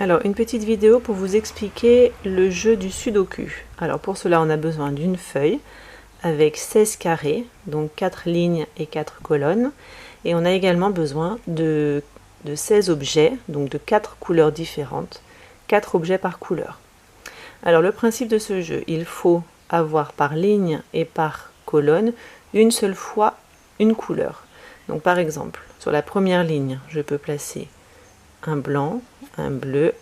Alors, une petite vidéo pour vous expliquer le jeu du sudoku. Alors pour cela, on a besoin d'une feuille avec 16 carrés, donc 4 lignes et 4 colonnes. Et on a également besoin de 16 objets, donc de 4 couleurs différentes, 4 objets par couleur. Alors le principe de ce jeu, il faut avoir par ligne et par colonne une seule fois une couleur. Donc par exemple, sur la première ligne, je peux placer un blanc, un bleu,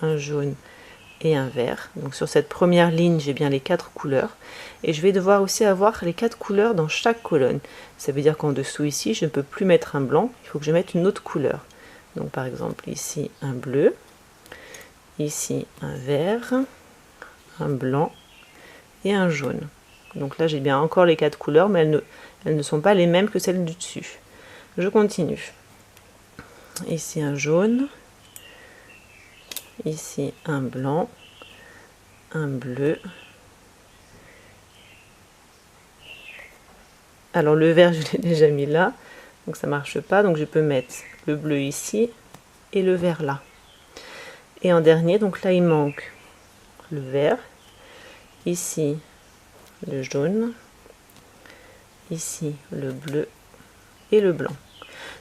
un jaune et un vert. Donc sur cette première ligne, j'ai bien les 4 couleurs. Et je vais devoir aussi avoir les 4 couleurs dans chaque colonne. Ça veut dire qu'en dessous ici, je ne peux plus mettre un blanc, il faut que je mette une autre couleur. Donc par exemple ici un bleu, ici un vert, un blanc et un jaune. Donc là j'ai bien encore les 4 couleurs, mais elles ne sont pas les mêmes que celles du dessus. Je continue. Ici un jaune, ici un blanc, un bleu. Alors le vert je l'ai déjà mis là, donc ça marche pas, donc je peux mettre le bleu ici et le vert là. Et en dernier, donc là il manque le vert, ici le jaune, ici le bleu et le blanc.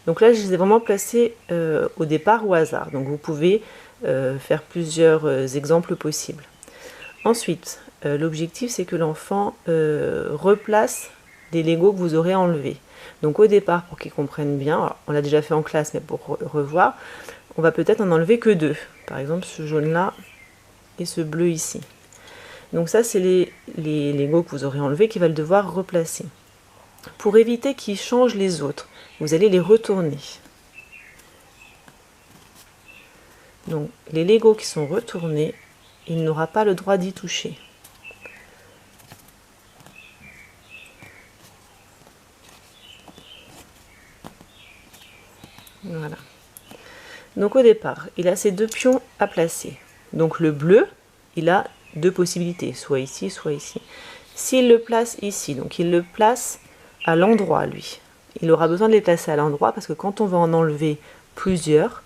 Donc là, je les ai vraiment placés au départ au hasard. Donc vous pouvez faire plusieurs exemples possibles. Ensuite, l'objectif, c'est que l'enfant replace les Legos que vous aurez enlevés. Donc au départ, pour qu'il comprenne bien, alors, on l'a déjà fait en classe, mais pour revoir, on va peut-être en enlever que 2. Par exemple, ce jaune-là et ce bleu ici. Donc ça, c'est les Legos que vous aurez enlevés qu'il va devoir replacer. Pour éviter qu'il change les autres, vous allez les retourner. Donc les Legos qui sont retournés, il n'aura pas le droit d'y toucher. Voilà. Donc au départ, il a ces 2 pions à placer. Donc le bleu, il a 2 possibilités, soit ici, soit ici. S'il le place ici, donc il le place à l'endroit, lui. Il aura besoin de les placer à l'endroit parce que quand on va en enlever plusieurs,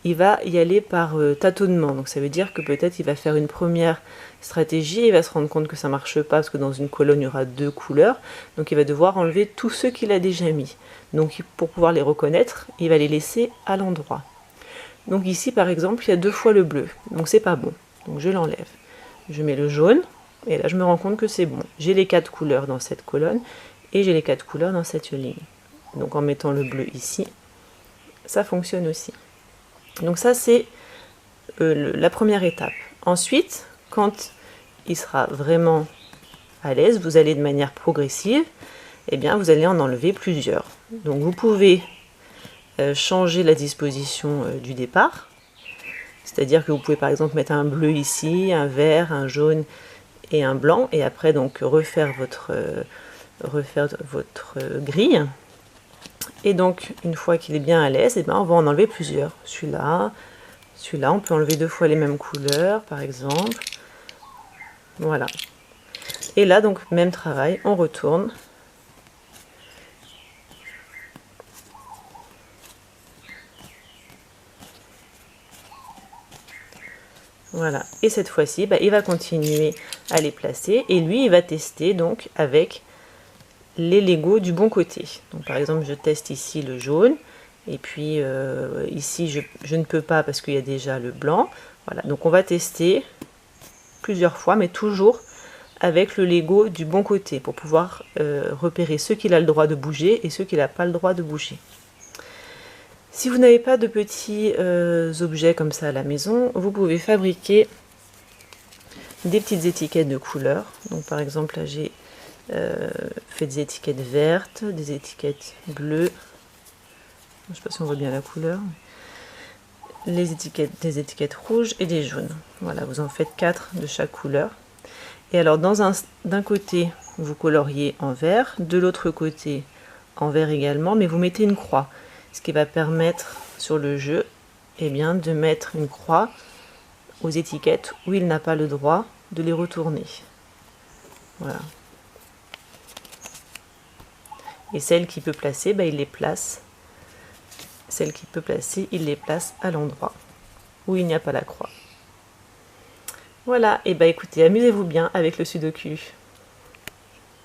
il va y aller par tâtonnement. Donc ça veut dire que peut-être il va faire une première stratégie et il va se rendre compte que ça ne marche pas parce que dans une colonne, il y aura 2 couleurs. Donc il va devoir enlever tous ceux qu'il a déjà mis. Donc pour pouvoir les reconnaître, il va les laisser à l'endroit. Donc ici, par exemple, il y a 2 fois le bleu. Donc c'est pas bon. Donc je l'enlève. Je mets le jaune. Et là, je me rends compte que c'est bon. J'ai les 4 couleurs dans cette colonne et j'ai les 4 couleurs dans cette ligne. Donc en mettant le bleu ici, ça fonctionne aussi. Donc ça, c'est la première étape. Ensuite, quand il sera vraiment à l'aise, vous allez de manière progressive, eh bien, vous allez en enlever plusieurs. Donc vous pouvez changer la disposition du départ. C'est-à-dire que vous pouvez par exemple mettre un bleu ici, un vert, un jaune et un blanc, et après donc refaire votre grille. Et donc une fois qu'il est bien à l'aise, eh ben, on va en enlever plusieurs. Celui-là, on peut enlever 2 fois les mêmes couleurs par exemple. Voilà. Et là donc même travail, on retourne. Voilà, et cette fois-ci, il va continuer à les placer et lui, il va tester donc avec les Legos du bon côté. Donc par exemple, je teste ici le jaune et puis ici, je ne peux pas parce qu'il y a déjà le blanc. Voilà, donc on va tester plusieurs fois, mais toujours avec le Lego du bon côté pour pouvoir repérer ceux qu'il a le droit de bouger et ceux qu'il n'a pas le droit de bouger. Si vous n'avez pas de petits objets comme ça à la maison, vous pouvez fabriquer des petites étiquettes de couleurs. Donc par exemple là j'ai fait des étiquettes vertes, des étiquettes bleues. Je ne sais pas si on voit bien la couleur. Des étiquettes rouges et des jaunes. Voilà, vous en faites 4 de chaque couleur. Et alors d'un côté vous coloriez en vert, de l'autre côté en vert également, mais vous mettez une croix. Ce qui va permettre sur le jeu de mettre une croix aux étiquettes où il n'a pas le droit de les retourner. Voilà. Et celles qu'il peut placer, il les place. Celles qu'il peut placer, il les place à l'endroit. où il n'y a pas la croix. Voilà, et bah écoutez, amusez-vous bien avec le sudoku.